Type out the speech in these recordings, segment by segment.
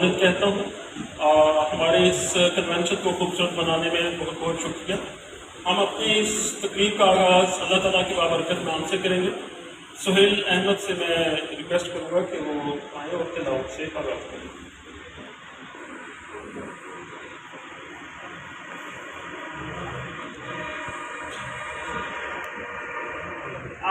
आमिद कहता हूँ। हमारे इस कन्वेंशन को खूबसूरत बनाने में बहुत बहुत शुक्रिया। हम अपनी इस तकरीब का आगाज़ अल्लाह ताला की बाबरकत नाम से करेंगे। सुहेल अहमद से मैं रिक्वेस्ट करूँगा कि वो आए और तिलावत से आगाज़ करें।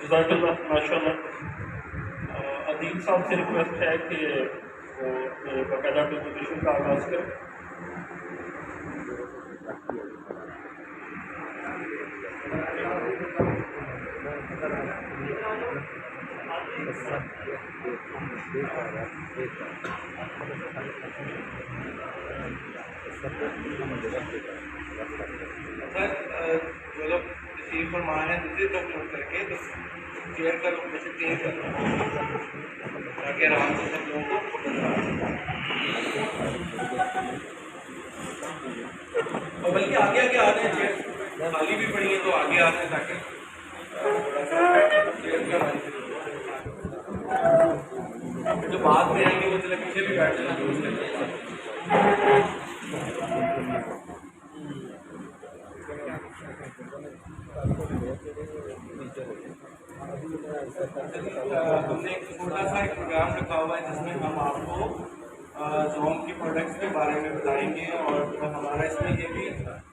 जज़ाकल्लाह माशाअल्लाह। अदील साहब से रिक्वेस्ट है कि वो बाकायदा प्रेजेंटेशन का आगाज़ करें। जो लोग रिसीव फरमान है दूसरी तरफ मुड़ करके तो चेयर का लोकेशन चेंज कर लो ताकि आराम से सब लोगों को और बल्कि आगे आगे आ रहे हैं, चेयर खाली भी पड़ी है तो आगे आ रहे हैं ताकि चेयर का जो बाद में आएंगे वो चले पीछे भी बैठ जाना हमने एक छोटा सा एक प्रोग्राम रखा हुआ है जिसमें हम आपको जोम की प्रोडक्ट्स के बारे में बताएंगे और हमारा इसमें ये भी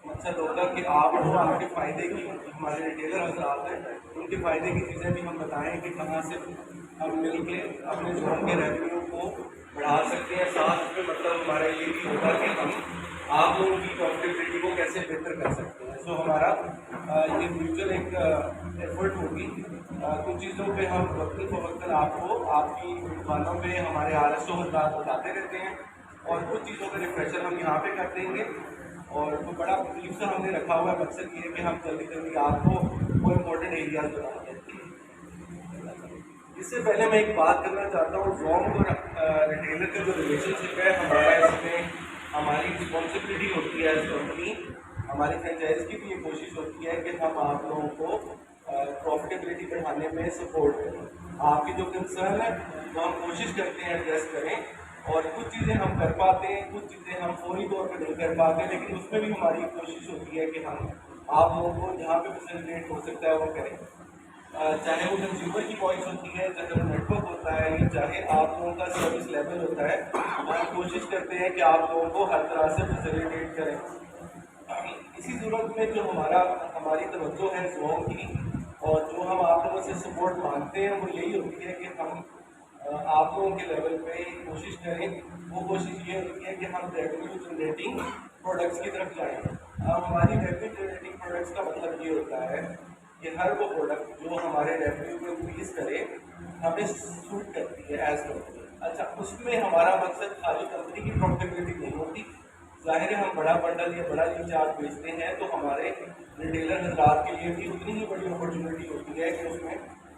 मकसद होगा कि आपको आपके फ़ायदे की, हमारे रिटेलर हज़रात हैं उनके फ़ायदे की चीज़ें भी हम बताएं कि कहाँ से हम मिल के अपने जोम के रेवेन्यू को बढ़ा सकते हैं। साथ में मतलब हमारा ये भी होगा कि हम आप लोगों की प्रॉफिटेबिलिटी को कैसे बेहतर कर सकते हैं। सो हमारा ये म्यूचुअल एक एफर्ट होगी। कुछ चीज़ों पे हम वक्तन फ़वक्तन आपको आपकी दुकानों पे हमारे RSO हज़रात बताते रहते हैं और कुछ चीज़ों का रिफ्रेशर हम यहाँ पे कर देंगे। और तो बड़ा तकलीफ से हमने रखा हुआ है, मकसद ये है कि हम जल्दी जल्दी आपको वो इम्पोर्टेंट एरियाज बता दें। इससे पहले मैं एक बात करना चाहता हूँ, जोम और रिटेलर का जो रिलेशनशिप है हमारा, इसमें हमारी रिस्पॉन्सिबिलिटी होती है एज कंपनी, हमारी फ्रेंचाइज की भी ये कोशिश होती है कि हम आप लोगों को प्रॉफिटेबिलिटी बढ़ाने में सपोर्ट करें। आपकी जो कंसर्न है वो हम कोशिश करते हैं एड्रेस करें और कुछ चीज़ें हम कर पाते हैं, कुछ चीज़ें हम फौरी तौर पर नहीं कर पाते, लेकिन उसमें भी हमारी कोशिश होती है कि हम आप लोगों को जहाँ पे फैसिलिटेट हो सकता है वो करें। चाहे वो कंज्यूमर की वॉइस होती है, चाहे वो नेटवर्क होता है, या चाहे आप लोगों का सर्विस लेवल होता है, हम कोशिश करते हैं कि आप लोगों को हर तरह से फैसिलिटेट करें। इसी सूरत में जो हमारी तवज्जो है जोम की और जो हम आप लोगों से सपोर्ट मांगते हैं वो यही होती है कि हम आप लोगों के लेवल पे कोशिश करें। वो कोशिश ये होती है कि हम रेवेन्यू जनरेटिंग प्रोडक्ट्स की तरफ जाएँ। अब हमारी रेवेन्यू जनरेटिंग प्रोडक्ट्स का मतलब ये होता है कि हर वो प्रोडक्ट जो हमारे रेवेन्यू को इंक्रीज करे हमें सूट करती है एज कंपनी। अच्छा, उसमें हमारा मकसद खाली कंपनी की प्रॉफिटेबिलिटी नहीं होती। ज़ाहिर है हम बड़ा बंडल या बड़ा रिचार्ज बेचते हैं तो हमारे रिटेलर हज़रात के लिए भी उतनी ही बड़ी अपॉर्चुनिटी होती है कि उसमें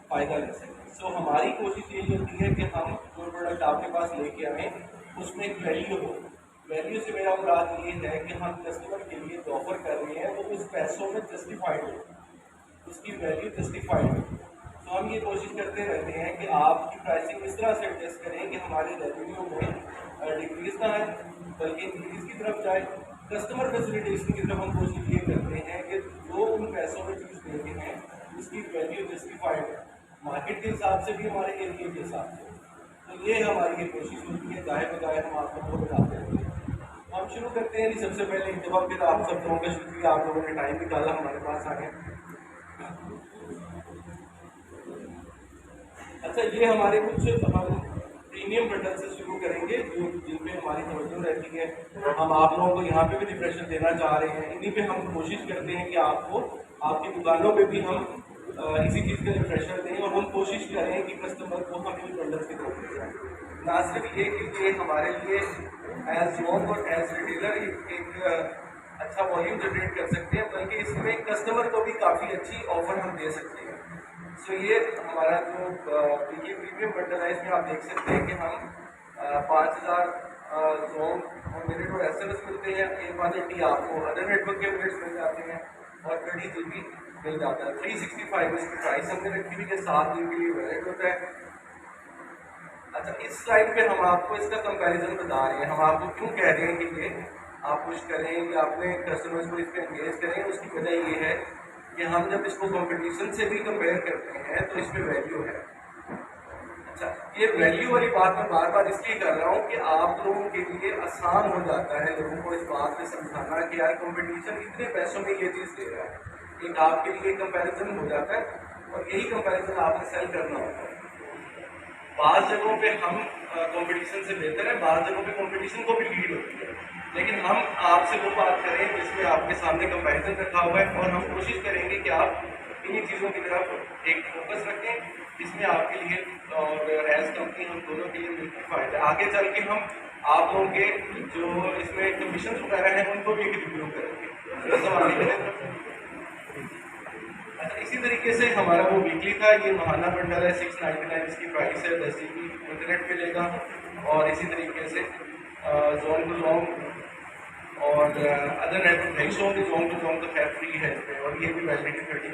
फ़ायदा ले सकें। सो हमारी कोशिश यही होती है कि हम जो प्रोडक्ट आपके पास लेके आएँ उसमें एक वैल्यू हो। वैल्यू से मेरा मुराद ये है कि हम कस्टमर के लिए जो ऑफर कर रहे हैं वो उस पैसों में जस्टिफाइड हो, उसकी वैल्यू जस्टिफाइड हो। तो हम ये कोशिश करते रहते हैं कि आपकी प्राइसिंग इस तरह से एडजस्ट करें कि हमारे रेवेन्यू में डिक्रीज ना आए बल्कि इंक्रीज की तरफ जाए। कस्टमर फैसिलिटेशन की तरफ हम कोशिश ये करते हैं कि जो उन पैसों में चीज़ देते हैं उसकी वैल्यू जस्टिफाइड है, मार्केट के हिसाब से भी हमारे एरिया के हिसाब से। तो ये हमारी ये कोशिश होती है, गाहे बगाहे हम आप लोगों को बताते रहते हैं। हम शुरू करते हैं जी। सबसे पहले एक दफ़ा फिर आप सब लोगों का शुक्रिया, आप लोगों ने टाइम निकाला हमारे पास आके। अच्छा, ये हमारे कुछ हम प्रीमियम बंडल से शुरू करेंगे जो जिन पे हमारी तवज्जो रहती है। हम आप लोगों को यहाँ पे भी रिफ्रेशर देना चाह रहे हैं। इन्हीं पे हम कोशिश करते हैं कि आपको आपकी दुकानों पे भी हम इसी चीज़ का रिफ्रेशर दें, और हम कोशिश करें कि कस्टमर को हम इन बंडल्स की तरफ ले जाएँ। ना सिर्फ ये कि ये हमारे लिए एज जॉब और एज रिटेलर एक अच्छा वॉल्यूम जनरेट कर सकते हैं, बल्कि इसमें कस्टमर को भी काफ़ी अच्छी ऑफर हम दे सकते हैं। सो ये हमारा जो ये प्रीमियम बंडल है, इसमें आप देख सकते हैं कि हम 5000 जोन और मिनट और SMS मिलते हैं। 180 आपको अदर नेटवर्क के मिनट्स मिल जाते हैं और 30 GB मिल जाता है। 365 इसकी प्राइस हमने रखी हुई है, 7 दिन के लिए वैलिड होता है। अच्छा, इस स्लाइड पे हम आपको इसका कंपैरिजन बता रहे हैं। हम आपको क्यों कह रहे हैं कि ये आप कुछ करें या अपने कस्टमर्स को इस पर एंगेज करें, उसकी वजह ये है कि हम जब इसको कंपटीशन से भी कंपेयर करते हैं तो इसमें वैल्यू है। अच्छा, ये वैल्यू वाली बात मैं बार बार इसलिए कर रहा हूँ कि आप लोगों के लिए आसान हो जाता है लोगों को इस बात में समझाना कि यार कंपटीशन इतने पैसों में ये चीज़ दे रहा है। एक आपके लिए कंपैरिजन हो जाता है और यही कंपैरिजन आपने सेल करना होता है। बाज़ जगहों पे हम कंपटीशन से बेहतर है, बाज़ जगहों पे कंपटीशन को भी लीड होती है, लेकिन हम आपसे वो बात करें जिसमें आपके सामने कंपैरिजन रखा हुआ है, और हम कोशिश करेंगे कि आप इन्हीं चीज़ों की तरफ एक फोकस रखें जिसमें आपके लिए और एज कंपनी हम दोनों के लिए मिलकर फ़ायदा। आगे चल के हम आप लोगों के जो इसमें कमीशन वगैरह हैं उनको भी एक रिव्यू करेंगे। अच्छा, इसी तरीके से हमारा वो वीकली था, ये महाना बंडल है, 699 इसकी प्राइस है, 10 GB इंटरनेट मिलेगा। और इसी तरीके से जोन टू जोन और अदर नेटवर्क नहीं होंगे, जोन टू जोन तो खैर फ्री है इसमें, और ये भी वैलिडिटी 30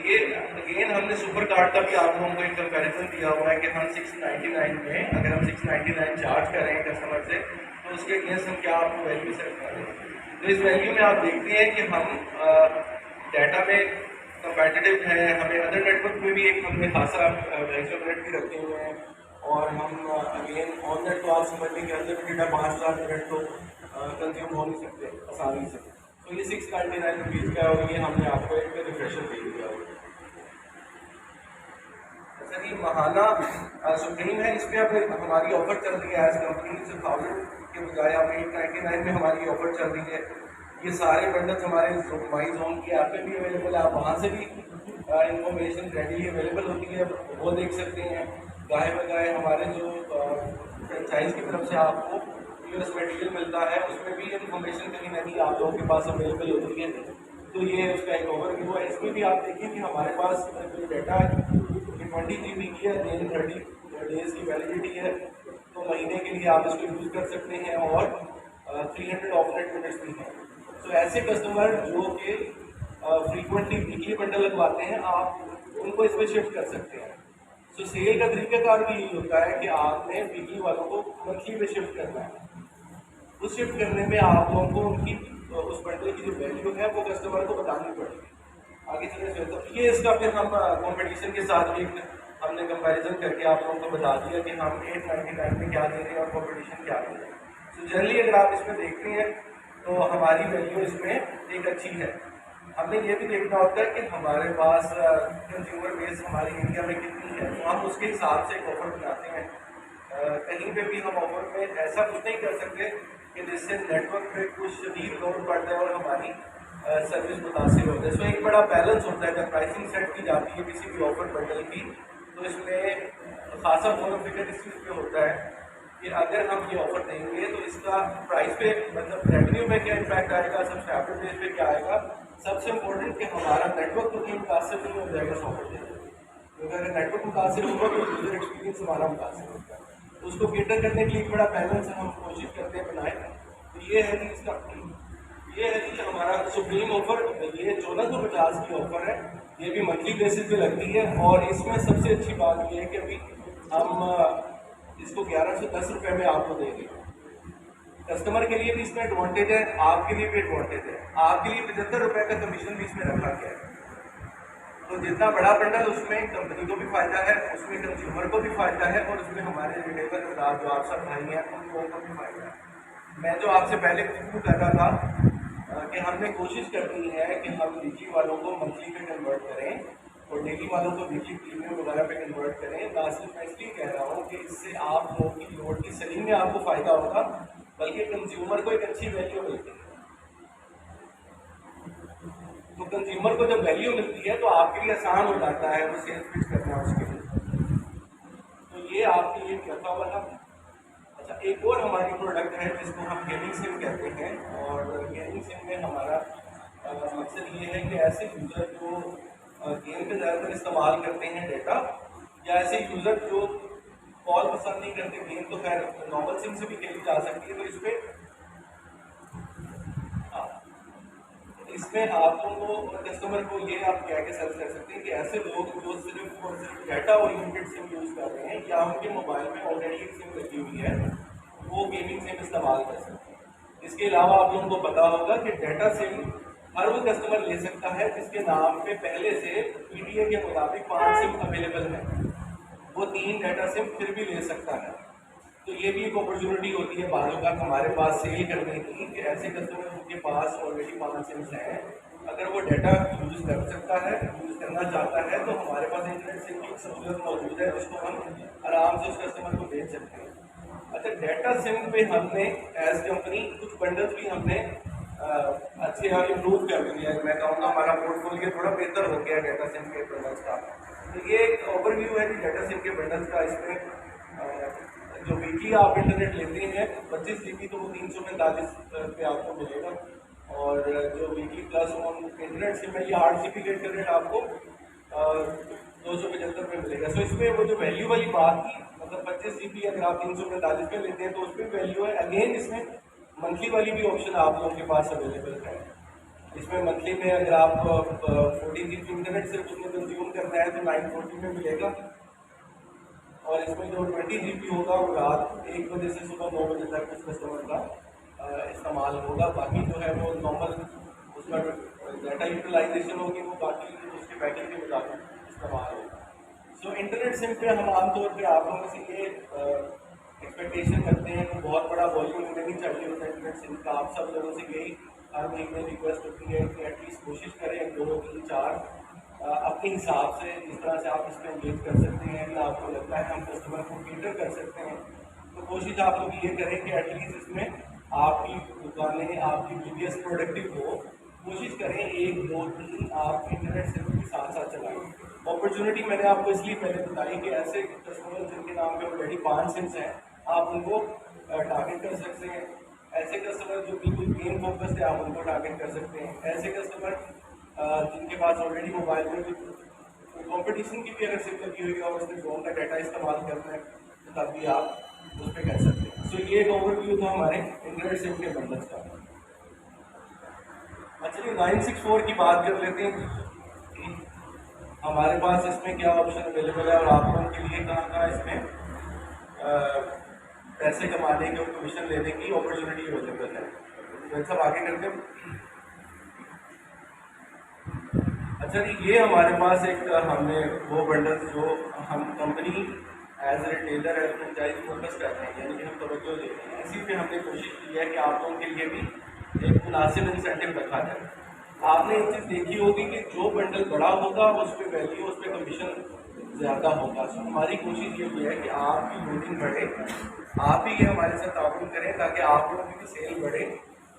ये अगेन हमने सुपर कार्ड का भी आप लोगों को एक कंपैरिजन दिया हुआ है कि हम 699 में अगर हम 699 चार्ज करें कस्टमर से तो उसके अगेंस्ट हम क्या आपको वैल्यू सेट कर रहे हैं। तो इस वैल्यू में आप देखते हैं कि हम डाटा में कंपेटिटिव हैं, हमें अदर नेटवर्क में भी एक हमने खासा मिनट भी रखे हुए हैं, और हम अगेन ऑन नेट तो आप समझ लें कि अनलिमिटेड है, 5000 मिनट तो कंज्यूम हो नहीं सकते आसानी से। तो ये 699 रुपीज़ का है और ये हमने आपको एक रिफ्रेशर दे दिया। अच्छा, ये महाना सुप्रीम है, इस पर अब हमारी ऑफर चल रही है एज कंपनी से 1000 के बजाय अब 899 में हमारी ऑफर चल रही है। ये सारे बंडल्स हमारे माई जोन की ऐप पे भी अवेलेबल है, आप वहाँ से भी इंफॉर्मेशन रेडीली अवेलेबल होती है, वो देख सकते हैं। गाय बगाए हमारे जो फ्रेंचाइज की तरफ से आपको यूएस मटेरियल मिलता है, उसमें भी इंफॉर्मेशन कहीं ना कहीं आप लोगों के पास अवेलेबल होती है। तो ये उसका एक ओवरव्यू है। इसमें भी आप देखिए कि हमारे पास जो डाटा है 20 GB की है, 30 डेज की वैलिडिटी है, तो महीने के लिए आप इसको यूज़ कर सकते हैं, और 300 ऑफनेट मिनट्स भी हैं। तो ऐसे कस्टमर जो कि फ्रीक्वेंटली वीकली बंडल लगवाते हैं, आप उनको इसमें शिफ्ट कर सकते हैं। तो सेल का तरीकाकार भी यही होता है कि आपने वीकली वालों को मंथली में शिफ्ट करना है। उस शिफ्ट करने में आप लोगों को उनकी उस बंडल की जो वैल्यू है वो कस्टमर को बतानी पड़ेगी। आगे चलने से तो ये इसका फिर हम कंपटीशन के साथ एक हमने कंपैरिजन करके आप लोगों को बता दिया कि हम 899 में क्या दे रहे हैं और कंपटीशन क्या दे रहे हैं। तो जनरली अगर आप इसमें देखते हैं तो हमारी वैल्यू इसमें एक अच्छी है। हमने ये भी देखना होता है कि हमारे पास कंज्यूमर बेस हमारी इंडिया में कितनी है, तो हम उसके हिसाब से एक ऑफर बनाते हैं। कहीं पे भी हम ऑफर में ऐसा कुछ नहीं कर सकते कि जिससे नेटवर्क पे कुछ शदीद लोड पड़ जाए और हमारी सर्विस मुतासिर होता है। इसमें एक बड़ा बैलेंस होता है। जब प्राइसिंग सेट की जाती है किसी भी ऑफर बंडल की, तो इसमें खासा बोनफिट इस चीज़ पे होता है कि अगर हम ये ऑफर देंगे तो इसका प्राइस पे मतलब रेवेन्यू में क्या इम्पैक्ट आएगा, सब्सक्राइबर बेस पे क्या आएगा। सबसे इम्पोर्टेंट कि हमारा नेटवर्क तो कहीं मुतासिर नहीं हो जाएगा ऑफर देने, क्योंकि अगर नेटवर्क मुतासिर होगा तो यूजर एक्सपीरियंस हमारा मुतासिर होगा। तो उसको केटर करने के लिए एक बड़ा बैलेंस हम कोशिश करते हैं बनाए। तो ये है कि इसका ये है कि हमारा सुप्रीम ऑफर ये 1450 की ऑफर है, ये भी मंथली बेसिस पे लगती है। और इसमें सबसे अच्छी बात ये है कि अभी हम इसको 1110 रुपये में आपको देंगे। कस्टमर के लिए भी इसमें एडवांटेज है, आपके लिए भी एडवांटेज है। आपके लिए 75 रुपये का कमीशन भी इसमें रखा गया है। तो जितना बड़ा बंडल उसमें कंपनी को भी फ़ायदा है, उसमें कंज्यूमर को भी फ़ायदा है और उसमें हमारे रिटेलर हजरात जो आप सब भाई हैं उन लोगों को भी फ़ायदा है। मैं जो आपसे पहले गुफ्तगू कर रहा था कि हमने कोशिश करनी है कि हम वीकली वालों को मंथली पे कन्वर्ट करें और डेली वालों को वीकली प्रीमियम वगैरह पे कन्वर्ट करें। ना सिर्फ मैं इसलिए कह रहा हूँ कि इससे आप लोगों की लोड की सेलिंग में आपको फ़ायदा होगा, बल्कि कंज्यूमर को एक अच्छी वैल्यू मिलती है। तो कंज्यूमर को जब वैल्यू मिलती है तो आपके लिए आसान हो जाता है वो सेल्स पिच करना उसके लिए। तो ये आपके लिए क्या हुआ था। अच्छा, एक और हमारी प्रोडक्ट है जिसको हम गेमिंग सिम कहते हैं और गेमिंग सिम में हमारा मकसद ये है कि ऐसे यूज़र जो गेम पे ज़्यादातर इस्तेमाल करते हैं डेटा, या ऐसे यूज़र जो कॉल पसंद नहीं करते, गेम तो खैर नॉर्मल सिम से भी खेली जा सकती है, तो इस पर इसमें आप लोगों को कस्टमर को ये आप क्या के सर्च कर सकते हैं कि ऐसे लोग जो सिर्फ और सिर्फ डाटा ओरिएंटेड सिम यूज़ कर रहे हैं या उनके मोबाइल में ऑलरेडी एक सिम लगी हुई है, वो गेमिंग सिम इस्तेमाल कर सकते हैं। इसके अलावा आप लोगों को पता होगा कि डाटा सिम हर वो कस्टमर ले सकता है जिसके नाम पे पहले से PDA के मुताबिक 5 सिम अवेलेबल है, वो 3 डाटा सिम फिर भी ले सकता है। तो ये भी एक अपॉर्चुनिटी होती है बालों का हमारे पास सेल करने की कि ऐसे कस्टमर उनके पास ऑलरेडी 5 सिम्स हैं, अगर वो डाटा यूज़ कर सकता है, यूज़ करना चाहता है, तो हमारे पास इंटरनेट सिम की सहूलत मौजूद है जिसको हम आराम से उस कस्टमर को बेच सकते हैं। अच्छा, डाटा सिम पे हमने एज कंपनी कुछ बंडल्स भी हमने अच्छे यहाँ इम्प्रूव कर दिया है। मैं कहूँगा हमारा पोर्टफोलियो थोड़ा बेहतर हो गया डाटा सिम के बंडल्स का। तो ये एक ओवरव्यू है कि डाटा सिम के बंडल्स का। इसमें जो वीकली आप इंटरनेट लेते हैं 25 GB तो वो 345 पे आपको मिलेगा, और जो weekly plus on internet SIM है ये 8 GB का इंटरनेट आपको 275 में मिलेगा। सो इसमें वो जो वैल्यू वाली बात थी, मतलब 25 GB अगर आप 345 में लेते हैं तो उसमें वैल्यू है। अगेन इसमें मंथली वाली भी ऑप्शन आप लोगों के पास अवेलेबल है। इसमें मंथली में अगर आप 14 GB इंटरनेट सिर्फ उसमें कंज्यूम करना है तो 940 में मिलेगा, और इसमें जो 20 GB होगा वो रात 1 बजे से सुबह 9 बजे तक उस कस्टमर का इस्तेमाल होगा। बाकी जो है वो नॉर्मल उसका डाटा यूटिलाइजेशन होगी, वो बाकी उसके पैकेज के मुताबिक इस्तेमाल होगा। सो इंटरनेट सिम पे हम आमतौर पर आप लोगों से ये एक्सपेक्टेशन करते हैं कि बहुत बड़ा वॉल्यूम हमें नहीं चाहिए होता इंटरनेट सिम का। आप सब लोगों से यही हर महीने रिक्वेस्ट होती है कि एटलीस्ट कोशिश करें 2, 3, 4 अपने हिसाब से जिस तरह से आप इस पर एंगेज कर सकते हैं या आपको लगता है हम कस्टमर को केटर कर सकते हैं, तो कोशिश आप लोग ये करें कि एटलीस्ट इसमें आपकी दुकानें आपकी बिजनेस प्रोडक्टिव हो। कोशिश करें 1, 2, 3 आप इंटरनेट सिम के साथ साथ चलाएं। अपॉर्चुनिटी मैंने आपको इसलिए पहले बताई कि ऐसे कस्टमर जिनके नाम पे ऑलरेडी 5 सिम्स हैं आप उनको टारगेट कर सकते हैं। ऐसे कस्टमर जो बिल्कुल गेम फोकस्ड है आप उनको टारगेट कर सकते हैं। ऐसे कस्टमर जिनके पास ऑलरेडी मोबाइल में कंपटीशन की भी अगर सिम लगी हुई है और उसने ड्रोन का डाटा इस्तेमाल करना है तो तब भी आप उस पर कर सकते हैं। सो ये एक ओवरव्यू था हमारे इंटरनेट सिम के बंडल्स का। अच्छा, 964 की बात कर लेते हैं कि हमारे पास इसमें क्या ऑप्शन अवेलेबल है और आप लोगों के लिए कहाँ कहाँ इसमें पैसे कमाने की और कमीशन लेने की अपॉर्चुनिटी अवेलेबल है। तो सब आगे करते हैं। अच्छा जी, ये हमारे पास एक हमने वो बंडल्स जो हम company as a retailer as franchise focus करते हैं, यानी कि हम तवज्जो देते हैं, इसी पे हमने कोशिश की है कि आप लोगों के लिए भी एक मुनासिब इंसेंटिव रखा जाए। आपने एक चीज़ देखी होगी कि जो बंडल बड़ा होगा उस पर वैल्यू, उस पर कमीशन ज़्यादा होगा। सो हमारी कोशिश ये भी है कि आपकी लोडिंग बढ़े, आप ही ये हमारे साथ ताउन करें ताकि आप लोगों की भी सेल बढ़े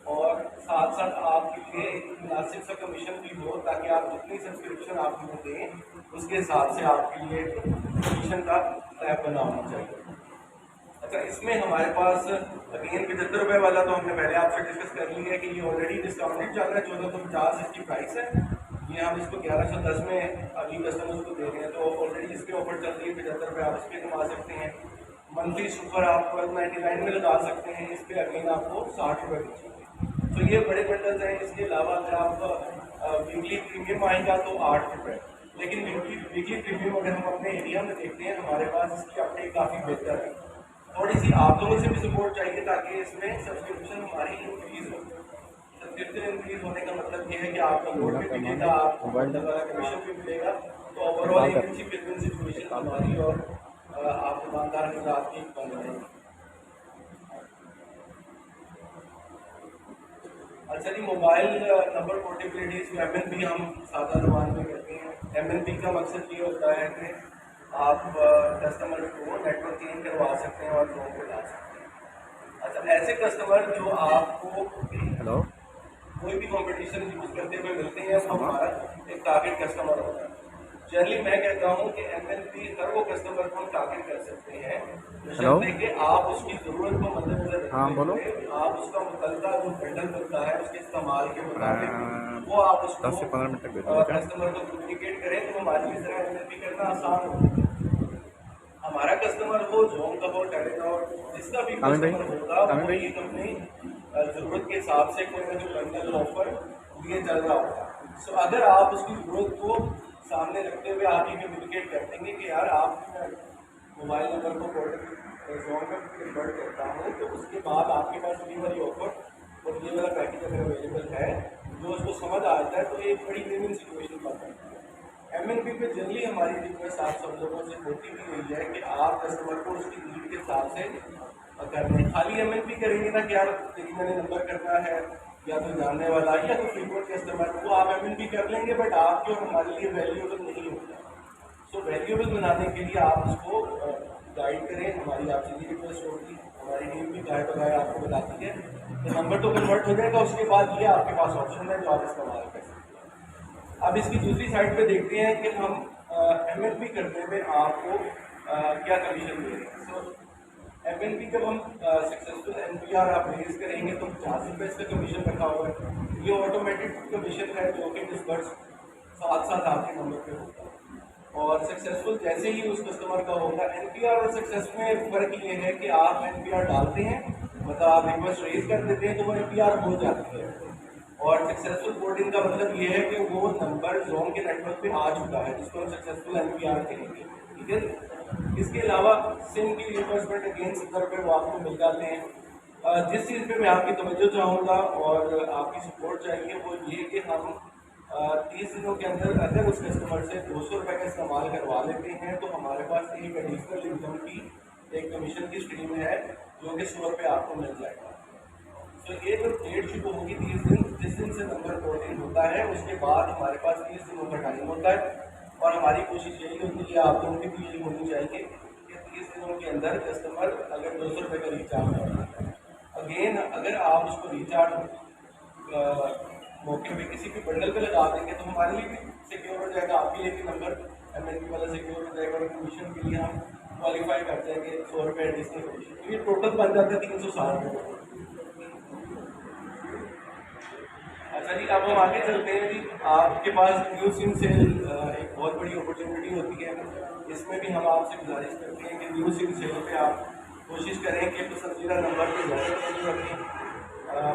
और साथ साथ आपके लिए एक मुनासिब सा कमीशन भी हो, ताकि आप जितनी सब्सक्रिप्शन आप लोग दें उसके हिसाब से आपके लिए कमीशन का स्लैब बना होना चाहिए। अच्छा, इसमें हमारे पास अगेन 75 रुपये वाला तो हमने पहले आपसे डिस्कस कर लिया है कि ये ऑलरेडी डिस्काउंटेड चल रहा है। 1450 इसकी प्राइस है, ये हम इसको 1110 में अभी कस्टमर्स को दे रहे हैं। तो ऑलरेडी इसके ऑफर चल रही है, 75 रुपये आप इस पर कमा सकते हैं। मंथली सुपर आप 1299 में लगा सकते हैं, इस पर अगेन आपको 60 रुपये बचेंगे। तो ये बड़े बंडल्स हैं। इसके अलावा अगर आप वीकली प्रीमियम आएगा तो 8 रुपये, लेकिन वीकली प्रीमियम अगर हम अपने एरिया में देखते हैं हमारे पास इसकी अपडेट काफ़ी बेहतर है। थोड़ी सी आप लोगों से भी सपोर्ट चाहिए ताकि इसमें सब्सक्रिप्शन हमारी इंक्रीज हो। फिर से इंक्रीज होने का मतलब ये है कि आपको लोड भी मिलेगा, आपको कमीशन भी मिलेगा। तो ओवरऑल एक अच्छी बिजनेस सिचुएशन हमारी और आप दुकानदार हजरात की बन रहेगी। अच्छा जी, मोबाइल नंबर पोर्टेबिलिटी MNP हम सादा जबान में कहते हैं। MNP का मकसद ये होता है कि आप कस्टमर को नेटवर्क चेंज करवा सकते हैं और लोगों को ला सकते हैं। अच्छा, ऐसे कस्टमर जो आपको कोई भी कंपटीशन यूज़ करते हुए मिलते हैं वो हमारा एक टारगेट कस्टमर होता है। जनरली मैं कहता हूँ कि MNP हर वो कस्टमर को हम टारगेट कर सकते हैं बशर्ते कि आप उसकी ज़रूरत को मद्देनजर रखते हुए आप उसका मुतल्लिका जो बंडल बनता है उसके इस्तेमाल के मुताबिक वो आप उसको 10 से 15 मिनट तक कस्टमर को कम्युनिकेट करें तो हमारे लिए ज़रा MNP करना आसान होगा। हमारा कस्टमर हो, जोन का हो, टेलीनॉर, जिसका भी कस्टमर होगा वो ये कंपनी ज़रूरत के हिसाब से कोई ना कोई बंडल ऑफर दिए चल रहा होगा। सो अगर आप उसकी ज़रूरत को सामने रखते हुए आप ये कम्युनिकेट कर देंगे कि यार आप मोबाइल नंबर को पोर्टल जोन में कन्वर्ट करता हूँ, तो उसके बाद आपके पास ये वाली ऑफर और ये वाला पैकेज अगर अवेलेबल है जो उसको समझ आ जाता है तो एक बड़ी विन सिचुएशन बन जाती है। MNP पे जनरली हमारी रिक्वेस्ट आप सब लोगों से होती भी हुई है कि आप कस्टमर को उसकी नीड के हिसाब से करने खाली MNP करेंगे ना कि यार तेरी मैंने नंबर करना है या तो जानने वाला या तो फ्रीक्वेंट कस्टमर, वो आप MNP कर लेंगे बट आपके और हमारे लिए वैल्यूएबल नहीं होगा। सो वैल्यूएबल बनाने के लिए आप उसको गाइड करें, हमारी आपसे ये रिक्वेस्ट होगी। हमारी टीम भी गाइड वगैरह आपको बताती है तो नंबर तो कन्वर्ट हो जाएगा, उसके बाद ये आपके पास ऑप्शन है जो आप इस्तेमाल कर सकते हैं। अब इसकी दूसरी साइड पे देखते हैं कि हम MNP करने में आपको क्या कमीशन दे रहे हैं। सो MNP जब हम सक्सेसफुल NPR आप रेज करेंगे तो 50 रुपये इसका कमीशन रखा हुआ है। ये ऑटोमेटिक कमीशन है जो कि डिस्बर्स साथ साथ आपके नंबर पे होता है और सक्सेसफुल जैसे ही उस कस्टमर का होगा। NPR और सक्सेस में फ़र्क ये है कि आप NPR डालते हैं, मतलब आप रिक्वेस्ट रेज कर देते हैं तो वो NPR हो जाती है और सक्सेसफुल पोर्टिंग का मतलब ये है कि वो नंबर जोन के नेटवर्क पे आ चुका है जिसको हम सक्सेसफुल NPR कहेंगे। ठीक है, इसके अलावा सिम की रिक्वेस्टमेंट अगेन 70 रुपये वो आपको मिल जाते हैं। जिस चीज़ पे मैं आपकी तवज्जो चाहूँगा और आपकी सपोर्ट चाहिए वो ये कि हम 30 दिनों के अंदर अगर उस कस्टमर से 200 रुपये का इस्तेमाल करवा लेते हैं तो हमारे पास एक एडिशनल इनकम की एक कमीशन की स्ट्रीम है जो कि 100 रुपये आपको मिल जाएगा। तो ये जो डेट शुरू होगी 30 दिन, जिस दिन से नंबर पोर्टिंग होता है उसके बाद हमारे पास 30 दिनों का टाइम होता है और हमारी कोशिश यही होती है, आप लोगों की भी यही होनी चाहिए कि 30 दिनों के अंदर कस्टमर अगर 200 रुपये का रिचार्ज करता है, अगेन अगर आप उसको रिचार्ज मौके पे किसी भी बंडल पे लगा देंगे तो हमारे लिए भी सिक्योर हो जाएगा, आपके लिए भी नंबर MNP वाला सिक्योर हो जाएगा और कमीशन के लिए हम क्वालिफाई कर जाएंगे 100 रुपये एडिशनल कमीशन, तो ये टोटल बन जाता है 360 रुपये। अच्छा जी, अब हम आगे चलते हैं जी। आपके पास न्यू सिम सेल एक बहुत बड़ी अपॉर्चुनिटी होती है, इसमें भी हम आपसे गुजारिश करते हैं कि न्यू सिम सेल पे आप कोशिश करें कि पसंदीदा नंबर पर ज़्यादा रखें।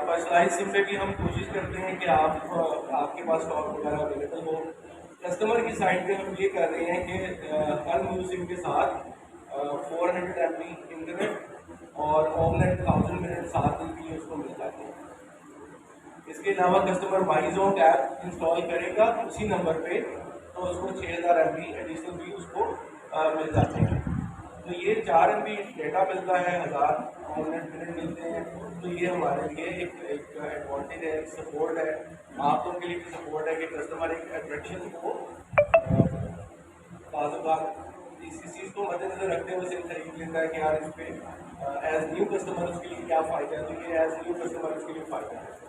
पर्सनलाइज सिम पे भी हम कोशिश करते हैं कि आपके पास स्टॉक वगैरह अवेलेबल हो। कस्टमर की साइड पे हम ये कर रहे हैं कि हर न्यू सिम के साथ 400 MB इंटरनेट और ऑनलाइन 1000 मिनट 7 दिन के लिए उसको मिल जाते हैं। इसके अलावा कस्टमर माईजोन ऐप इंस्टॉल करेगा उसी नंबर पे तो उसको 6000 MB एडिशनल भी उसको मिल जाते हैं। तो ये 4 MB डेटा मिलता है, 1000 ऑनलाइन मिनट मिलते हैं। तो ये हमारे लिए एक एडवांटेज है, सपोर्ट है, आप लोगों के लिए भी सपोर्ट है कि कस्टमर एक अट्रैक्शन को इस चीज़ को मद्देनजर रखते हुए सिम खरीद लेता है कि यार इस पर एज न्यू कस्टमर उसके लिए क्या फ़ायदा है, तो ये एज न्यू कस्टमर उसके लिए फ़ायदा है।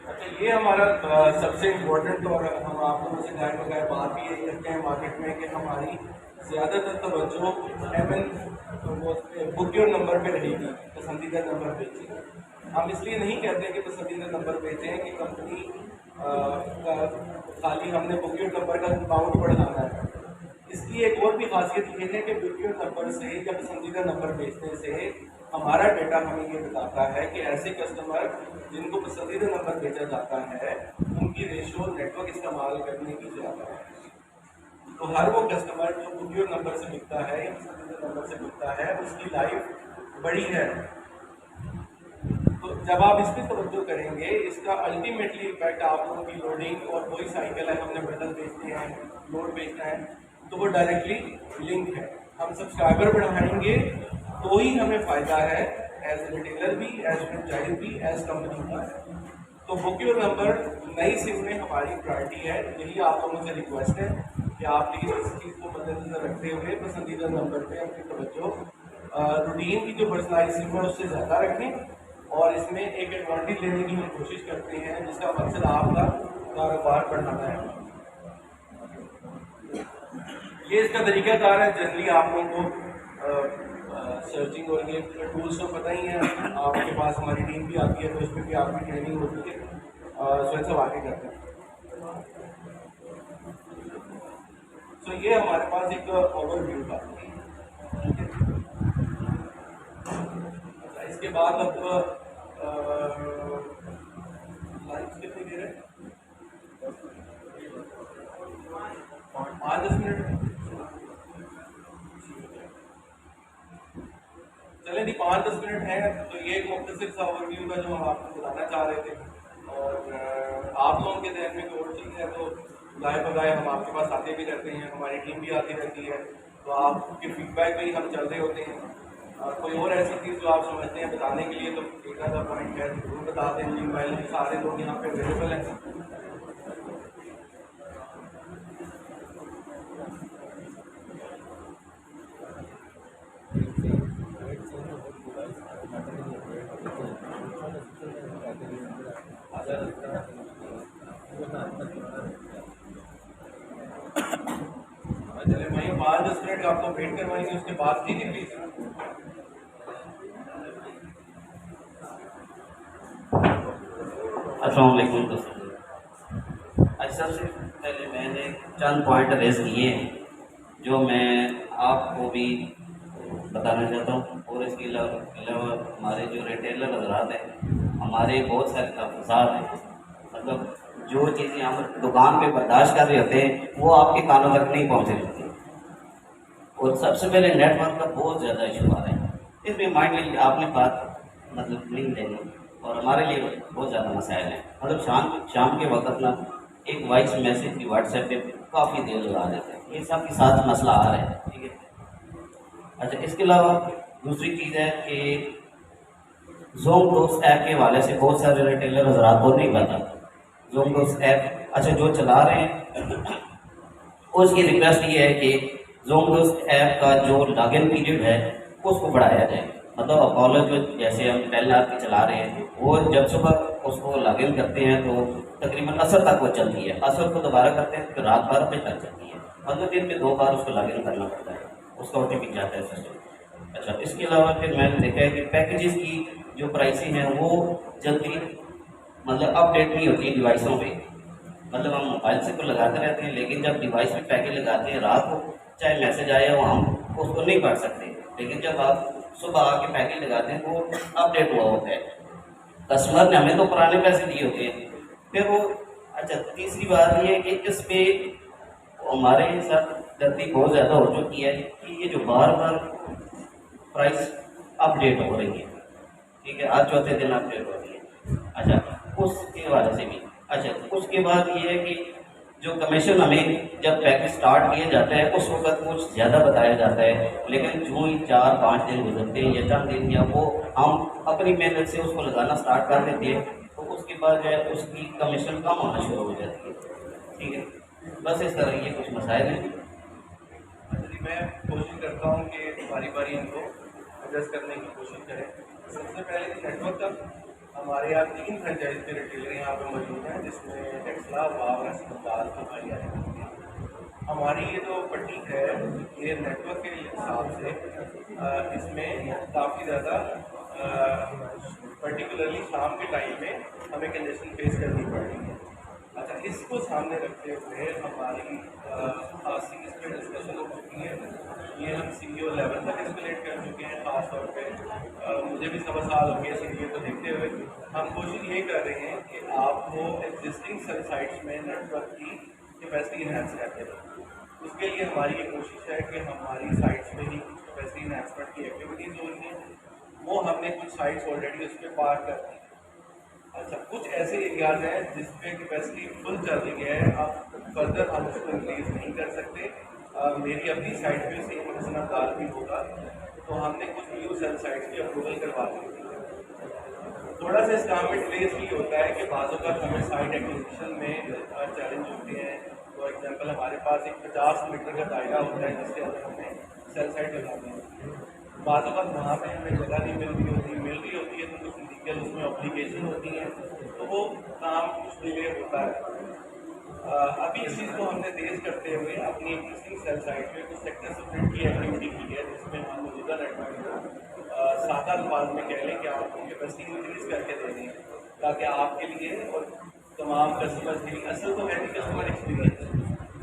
अच्छा, ये हमारा सबसे इम्पोर्टेंट और हम आप लोगों से गाइड वगैरह बात भी यही करते हैं मार्केट में कि हमारी ज़्यादातर तवज्जो बुक योर नंबर पे रहेगी, पसंदीदा नंबर बेचें। हम इसलिए नहीं कहते कि पसंदीदा नंबर बेचें कि कंपनी खाली हमने बुक योर नंबर का अकाउंट बढ़ाना है। इसकी एक और भी खासियत ये है कि बुक योर नंबर से या पसंदीदा नंबर बेचने से हमारा डेटा हमें ये बताता है कि ऐसे कस्टमर जिनको पसंदीदा नंबर बेचा जाता है उनकी रेशो नेटवर्क इस्तेमाल करने की ज़्यादा है। तो हर वो कस्टमर जो बुक योर नंबर से बिकता है या पसंदीदा नंबर से बिकता है उसकी लाइफ बड़ी है जब आप इस पर तवज्जो करेंगे, इसका अल्टीमेटली इम्पैक्ट आप लोगों की लोडिंग और कोई साइकिल है, हमने बटन बेचने हैं, लोड बेचना है, तो वो डायरेक्टली लिंक है। हम सब्सक्राइबर बढ़ाएंगे तो ही हमें फ़ायदा है, एज ए रिटेलर भी, एज फ्रेंचाइज भी, एज कंपनी का। तो बुक योर नंबर नई सिम में हमारी प्रायोरिटी है। यही आप लोगों से रिक्वेस्ट है कि आप प्लीज़ इस चीज़ को मद्देनजर रखते हुए पसंदीदा नंबर पे अपनी तवज्जो रूटीन की जो पर्सनलाइज सिम है उससे ज़्यादा रखें। और इसमें एक एडवांटेज लेने की हम कोशिश करते हैं जिसका मकसद आपका कारोबार बढ़ाना है। ये इसका तरीकाकार है। जनरली आप लोगों को सर्चिंग और ये टूल्स तो पता ही है, आपके पास हमारी टीम भी आती है तो इसमें भी आपकी ट्रेनिंग होती है, स्वयं सब आके करते हैं। तो ये हमारे पास एक ओवरव्यू था। अच्छा, इसके बाद अब लाइन्स कितनी देर है? 5-10 मिनट। चले नहीं, 5-10 मिनट है तो ये एक मुख्तसर सा ओवरव्यू था जो हम आपको बताना चाह रहे थे। और आप लोगों के ध्यान में कोई और चीज़ है तो लाए बगाए हम आपके पास आते भी रहते हैं, हमारी टीम भी आती रहती है, तो आपके फीडबैक पे ही हम चल रहे होते हैं। कोई और ऐसी चीज़ जो आप समझते हैं बताने के लिए तो एक आधा पॉइंट है जरूर बता दें। ईमेल सारे लोग यहाँ पे अवेलेबल हैं। चले भाई 5-10 मिनट आपको वेट करवाएंगे, उसके बाद कीजिए प्लीज। अस्सलाम वालेकुम दोस्तों। आज सबसे पहले मैंने चंद पॉइंट रेज किए हैं जो मैं आपको भी बताना चाहता हूँ। और इसके अलावा हमारे जो रिटेलर हजरात हैं, हमारे बहुत सारे तहफ़्फ़ुज़ात हैं, मतलब जो चीज़ें हम दुकान पे बर्दाश्त कर रहे होते हैं वो आपके कानों तक नहीं पहुँच रही होती। और सबसे पहले नेटवर्क का बहुत ज़्यादा इशू आ रहा है। इसमें माइंड लीजिए आपने बात मतलब नहीं लेनी, और हमारे लिए बहुत ज़्यादा मसाइल हैं। मतलब शाम के वक्त ना एक वॉइस मैसेज की व्हाट्सएप पे काफ़ी देर लगा देते हैं, ये सब के साथ मसला आ रहा है, ठीक है। अच्छा, इसके अलावा दूसरी चीज़ है कि ज़ूम दोस्त ऐप के हवाले से बहुत सारे रिटेलर हजरात को नहीं पता। ज़ूम दोस्त ऐप अच्छा जो चला रहे हैं उसकी रिक्वेस्ट ये है कि ज़ूम दोस्त ऐप का जो लॉगिन पीरियड है उसको बढ़ाया जाए। मतलब अपोलो जो जैसे हम 10 लाख की चला रहे हैं, वो जब सुबह उसको लॉगिन करते हैं तो तकरीबन असर तक वो चलती है, असर को दोबारा करते हैं तो रात 12 बजे तक चलती है। मतलब दिन में 2 बार उसको लॉगिन करना पड़ता है, उसका OTP जाता है सिस्टम। अच्छा, इसके अलावा फिर मैंने देखा है कि पैकेजेस की जो प्राइसिंग है वो जल्दी मतलब अपडेट नहीं होती डिवाइसों पे। मतलब हम मोबाइल से तो लगाते रहते हैं, लेकिन जब डिवाइस पे पैकेज लगाते हैं रात को, चाहे मैसेज आए हो हम उसको नहीं पढ़ सकते, लेकिन जब आप सुबह आके पैकेज लगाते हैं वो अपडेट हुआ होता है। कस्टमर ने हमें तो पुराने पैसे दिए होते हैं फिर वो। अच्छा, तीसरी बात ये है कि इस पे हमारे साथ गलती बहुत ज़्यादा हो चुकी है कि ये जो बार बार प्राइस अपडेट हो रही है, ठीक है, आज चौथे दिन अपडेट हो रही है। अच्छा, उसके वजह से भी। अच्छा, उसके बाद ये है कि जो कमीशन हमें जब पैकेज स्टार्ट किया जाता है उस वक्त कुछ ज़्यादा बताया जाता है, लेकिन जो ही 4-5 दिन गुजरते हैं या चंद दिन या वो हम अपनी मेहनत से उसको लगाना स्टार्ट कर देते हैं तो उसके बाद जो है उसकी कमीशन कम होना शुरू हो जाती है, ठीक है। बस इस तरह ये कुछ मसाइल हैं। मैं कोशिश करता हूँ कि बारी बारी इनको एडजस्ट करने की कोशिश करें। सबसे पहले नेटवर्क का हमारे यहाँ 3 फ्रेंचाइज के रिटेलर यहाँ पे मौजूद हैं, जिसमें टेक्सला, वाव, अस्पताल की हमारी आई। हमारी ये जो पट्टी है ये नेटवर्क के हिसाब से इसमें काफ़ी ज़्यादा पर्टिकुलरली शाम के टाइम में हमें कंजेशन फेस करनी पड़ रही है। अच्छा, इसको सामने रखते हुए हमारी खासी इस पर डिस्कशन हो चुकी है। ये हम CEO लेवल तक एस्केलेट कर चुके हैं। ख़ास तौर पे मुझे भी 7 साल हो गए CEO को देखते हुए। हम कोशिश ये कर रहे हैं कि आपको एग्जिस्टिंग सेल साइट्स में नेटवर्क की कैपेसिटी इन्हेंस करते हैं। उसके लिए हमारी ये कोशिश है कि हमारी साइट्स में ही कैपेसिटी इन्हेंसमेंट की एक्टिविटीज़ हो रही हैं। वो हमने कुछ साइट्स ऑलरेडी उस पर पार कर दी। अच्छा, कुछ ऐसे एरियाज हैं जिस पे कैपेसिटी फुल चल रही है, अब फर्दर हम उसको इंक्रीज नहीं कर सकते। मेरी अपनी साइट पे सेम मसला दाल भी होगा, तो हमने कुछ न्यू सेल साइट्स की अप्रूवल करवा दी थी। थोड़ा सा इस काम में डिले इसलिए होता है कि बाज़ों का हमें साइट एक्विजिशन में चैलेंज होते हैं। फॉर एग्जांपल हमारे पास एक 50 मीटर का दायरा होता है जिसके अंदर हमें सेल साइट लगानी होती है। बाज़ों का वहाँ पे हमें जगह नहीं मिल रही होती है तो कुछ लीगल उसमें ऑब्लिगेशन होती हैं, तो वो काम कुछ डिले होता है। अभी इस चीज़ को हमने तेज़ करते हुए अपनी एग्जिस्टिंग सेल साइट में कुछ सेक्टर सेपरेट की एक्टिविटी की है, जिसमें हम मौजूदा नेटवर्क को सादा अंदाज में कह लें कि आपको कैपेसिटी इंक्रीज करके दे दें, ताकि आपके लिए और तमाम कस्टमर्स के लिए, असल तो है कि कस्टमर एक्सपीरियंस,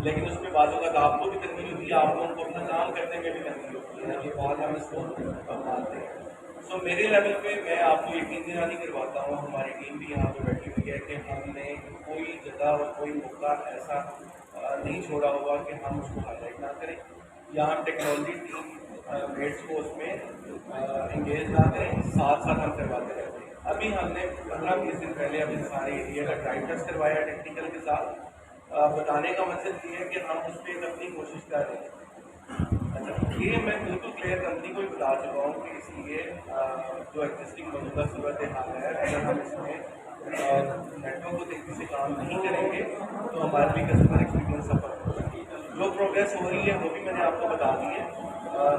लेकिन उसमें बातों का आपको भी करनी होती है, आप लोगों को अपना काम करने में भी करनी होती है, ये बात हम इसको मानते हैं। सो मेरे लेवल पे मैं आपको यकीन दिलानी करवाता हूँ, हमारी टीम भी यहाँ पे बैठी हुई है कि हमने कोई जगह और कोई मौका ऐसा नहीं छोड़ा होगा कि हम उसको हाईलाइट ना करें, या हम टेक्नोलॉजी टीम मेट्स को उसमें इंगेज ना करें, साथ साथ हम करवाते रहते हैं। अभी हमने 15-20 दिन पहले अपने सारे एरिया का ड्राइव टेस्ट करवाया टेक्निकल के साथ। बताने का मकसद ये है कि हम उस पर अपनी कोशिश कर रहे हैं। अच्छा, ये मैं बिल्कुल क्लियर कंपनी को भी बता चुका हूँ कि इसलिए जो एग्जिस्टिंग मौजूदा सूरत हाल है, अगर हम इसमें नेटवर्क को तेज़ी से काम नहीं करेंगे तो हमारे भी कस्टमर एक्सपीरियंस सफर होगा। जो प्रोग्रेस हो रही है वो भी मैंने आपको बता दी है।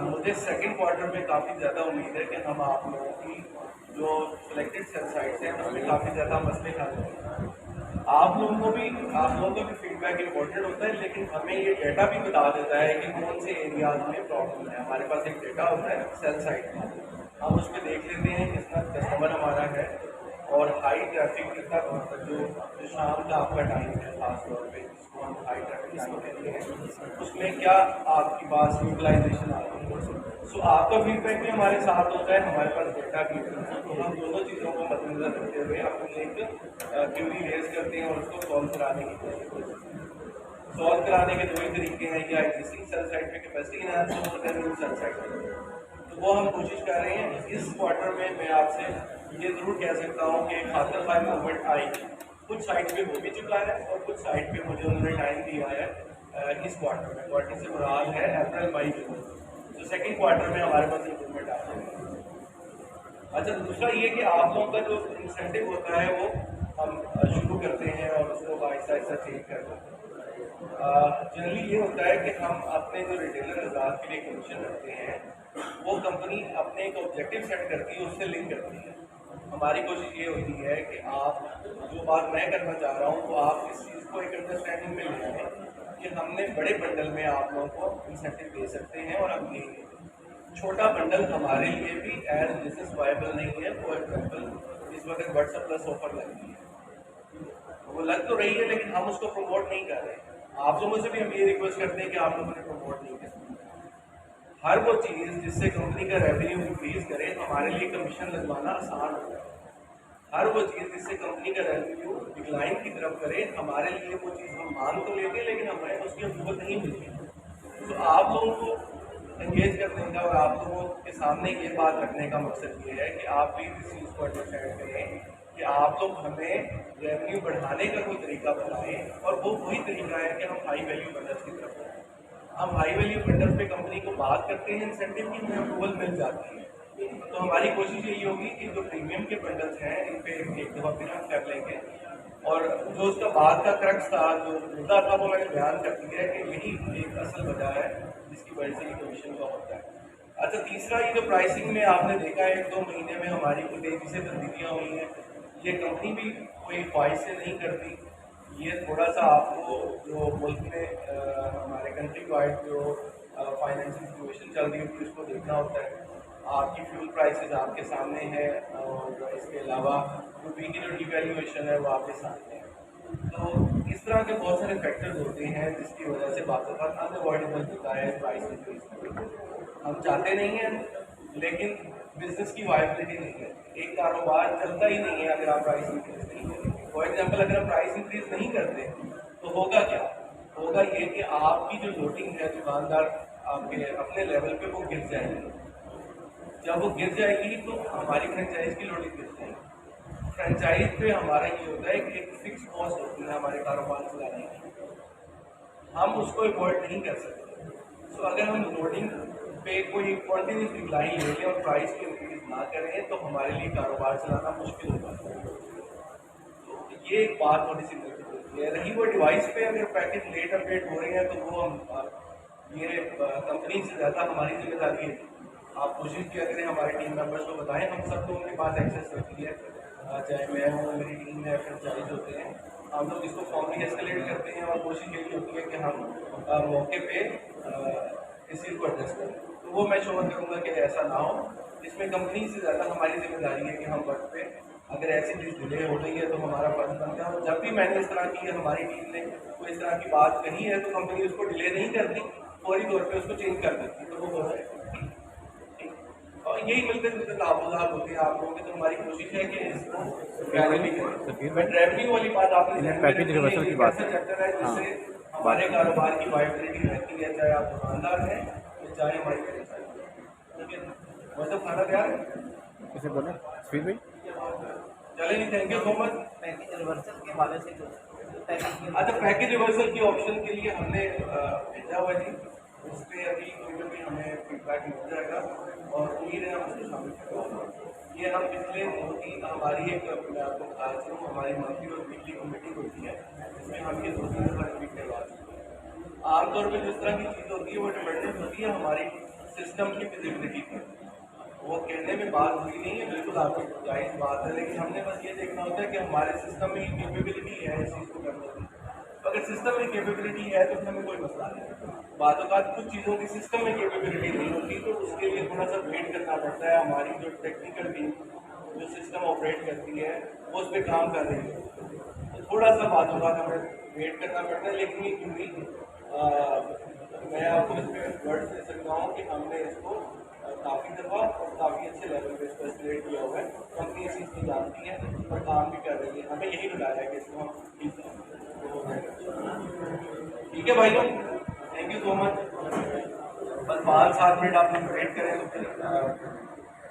मुझे सेकंड क्वार्टर में काफ़ी ज़्यादा उम्मीद है कि हम आप लोगों की जो सिलेक्टेड सेल साइट्स हैं उसमें काफ़ी ज़्यादा मसले हल होंगे। आप लोगों का भी फीडबैक इम्पोर्टेंट होता है, लेकिन हमें ये डेटा भी बता देता है कि कौन से एरियाज में प्रॉब्लम है। हमारे पास एक डेटा होता है सेल साइट में, हम उसमें देख लेते हैं कितना कस्टमर हमारा है और हाई ट्रैफिक कितना, जो शाम का आपका टाइम है खासतौर पे जिसको हम हाई ट्रैफिक टाइम कहते हैं, उसमें क्या आपके पास यूटिलाइजेशन आ रही है। सो आपका फीडबैक भी हमारे साथ होता है, हमारे पास डेटा भी होता है, तो हम दोनों चीज़ों को मद्देनजर रखते हुए अपनी एक क्यूरी रेज करते हैं और उसको सॉल्व कराने की कोशिश करते हैं। सॉल्व कराने के दो ही तरीके हैं, या एग्जिस्टिंग सेल साइट पे कैपेसिटी इनहांस हो न्यू सेल साइट पे, तो वो हम कोशिश कर रहे हैं। इस क्वार्टर में मैं आपसे ये ज़रूर कह सकता हूँ कि खातर फाइव मूवमेंट आएगी। कुछ साइट पे हो भी चुका है और कुछ साइट पे मुझे उन्होंने टाइम दिया है इस क्वार्टर में। क्वार्टर से मुराद है अप्रैल मई जून, तो सेकेंड क्वार्टर में हमारे पास इम्प्रूवमेंट आ जाएगी। अच्छा, दूसरा ये कि आप लोगों का जो इंसेंटिव होता है वो हम शुरू करते हैं और उसको आहिस्ता आहिस्ता चेंज करते हैं। जनरली ये होता है कि हम अपने जो रिटेलर हज़ार के लिए कमीशन रखते हैं वो कंपनी अपने एक ऑब्जेक्टिव सेट करती है, उससे लिंक करती है। हमारी कोशिश ये होती है कि आप जो बात मैं करना चाह रहा हूँ तो आप इस चीज़ को एक अंडरस्टैंडिंग में ले आए कि हमने बड़े बंडल में आप लोगों को इंसेंटिव दे सकते हैं और हम देंगे। छोटा बंडल हमारे लिए भी एज बिजनेस वायबल नहीं है। फॉर एग्जाम्पल इस वक्त व्हाट्सएप प्लस ऑफर लगती है, वो लग तो रही है लेकिन हम उसको प्रमोट नहीं कर रहे। आप लोगों से भी हम ये रिक्वेस्ट करते हैं कि आप लोगों ने प्रमोट नहीं किया। हर वो चीज़ जिससे कंपनी का रेवेन्यू इंक्रीज करे, हमारे लिए कमीशन लगवाना आसान होता है। हर वो चीज़ जिससे कंपनी का रेवेन्यू डिक्लाइन की तरफ करे, हमारे लिए वो चीज़ हम मांग तो लेते हैं लेकिन हमें उसकी अप्रूवल नहीं मिलती। तो आप लोगों को एंगेज करने का और आप लोगों के सामने ये बात रखने का मकसद ये है कि आप भी इस चीज़ को अंडरस्टैंड करें कि आप लोग हमें रेवेन्यू बढ़ाने का कोई तरीका बताएं, और वो वही तरीका है कि हम हाई वैल्यू बंडल्स की तरफ जाएं। हम हाई वैल्यू बंडल्स पे कंपनी को बात करते हैं, इंसेंटिव की हमें अप्रूवल मिल जाती है। तो हमारी कोशिश यही होगी कि जो प्रीमियम के बंडल्स हैं इन पे एक दफ़ा फिर हम कर लेंगे, और जो उसका बाद का क्रक्स था, जो मुद्दा था, वो मैंने बयान कर दिया है कि यही एक असल वजह है जिसकी वजह से ये कमीशन का होता है। अच्छा, तीसरा ये जो प्राइसिंग में आपने देखा है 1-2 महीने में हमारी कोई तेज़ी से तब्दीलियाँ हुई हैं, ये कंपनी भी कोई ख्वाहिश से नहीं करती। ये थोड़ा सा आपको जो मुल्क में हमारे कंट्री वाइड जो फाइनेंशियल सिचुएशन चल रही होती है उसको देखना होता है। आपकी फ्यूल प्राइसेस आपके सामने है और इसके अलावा रुपये की जो डिवैल्यूएशन है वो आपके सामने है। तो इस तरह के बहुत सारे फैक्टर्स होते हैं जिसकी वजह से बातों का अनअवॉइडेबल होता है प्राइस इंक्रीज। हम चाहते नहीं हैं लेकिन बिजनेस की वायबिलिटी नहीं है, एक कारोबार चलता ही नहीं है अगर आप प्राइस इंक्रीज नहीं करें। फॉर एग्जाम्पल, अगर आप प्राइस इंक्रीज नहीं करते तो होगा क्या? होगा ये कि आपकी जो लोडिंग है दुकानदार आपके अपने लेवल पे वो गिर जाएगी। जब वो गिर जाएगी तो हमारी फ्रेंचाइज की लोडिंग गिर जाएगी। फ्रेंचाइज पे हमारा ये होता है कि एक फिक्स कॉस्ट होती है हमारे कारोबार चलाने की, हम उसको अवॉइड नहीं कर सकते। तो अगर हम लोडिंग पे कोई कॉन्टीन्यूसली लाइन ले लें और प्राइस की इंक्रीज ना करें तो हमारे लिए कारोबार चलाना मुश्किल हो जाता है। तो ये एक बात थोड़ी सी गलती होती है। रही वो डिवाइस पे अगर पैकेज लेट अपडेट हो रहे हैं तो वो हम ये कंपनी से ज़्यादा हमारी जिम्मेदारी है। आप कोशिश किया करें हमारे टीम मेंबर्स को बताएं, हम सब लोगों के पास एक्सेस रहती है, चाहे मैं हूँ, मेरी टीम में फ्रेंचाइज होते हैं, हम लोग इसको फॉर्मली एस्केलेट करते हैं और कोशिश यही होती है कि हम मौके पे इसी को एड्रेस करें। तो वो मैं श्योर करूँगा कि ऐसा ना हो। इसमें कंपनी से ज़्यादा हमारी जिम्मेदारी है कि हम वक्त पे अगर ऐसी चीज़ डिले हो रही है तो हमारा फर्ज बनता है। और जब भी मैंने इस तरह की हमारी टीम ने कोई इस तरह की बात कही है तो कंपनी उसको डिले नहीं करती, फौरी तौर पे उसको चेंज कर देती है। तो वो हो जाएगा और यही मिलते जुलते लाभुलाभ होते हैं आप लोगों के। तो हमारी कोशिश है कि इसको रेवेन्यू वाली बात आपने पैकेज रिवर्सल की बात है, जिससे हमारे कारोबार की वाइबिलिटी रहती है, चाहे आप दुकानदार हैं चाहे हमारी ठीक है। मतलब खाना तैयार है, इसे बोले स्वीट भाई चले नहीं, thank you so much. Package reversal के हवाले से अच्छा, पैकेज रिवर्सल की ऑप्शन के लिए हमने भेजा हुआ जी, उस पर अभी कोई भी हमें फीडबैक मिल जाएगा और उम्मीद है हम उसको शामिल करेंगे। ये हम पिछले हमारी एक मैं आपको बता दूँ, हमारी मंथली और वीकली कमेटी होती है, इसमें हम ये 2-3 हर वीक करवाते हैं। आमतौर पर जिस तरह की चीज़ होती है वो डिपेंडेंट होती है हमारी सिस्टम की फिजिबिलिटी पर। वो कहने में बात हुई नहीं है, बिल्कुल आपकी जायज़ बात है, लेकिन हमने बस ये देखना होता है कि हमारे सिस्टम में कैपेबिलिटी है इस चीज़ को करने की। तो अगर सिस्टम में कैपेबिलिटी है तो फिर हमें कोई मसला नहीं। बाद कुछ चीज़ों की सिस्टम में कैपेबिलिटी नहीं होती तो उसके लिए थोड़ा सा वेट करना पड़ता है। हमारी जो टेक्निकल टीम जो सिस्टम ऑपरेट करती है वो उस पर काम कर रही है, तो थोड़ा सा बाद हमें वेट करना पड़ता है। लेकिन ये मैं आपको इस पर वर्ड दे सकता हूँ कि हमने इसको काफ़ी दफ़ा और काफ़ी अच्छे लेवल पे इसको एस्केलेट किया हुआ है। कंपनी इस चीज़ को जानती है और काम भी कर रही है। हमें यही बताया है कि इसको हम ठीक है भाई लोग, थैंक यू सो मच। बस 5-7 मिनट आप वेट करें तो फिर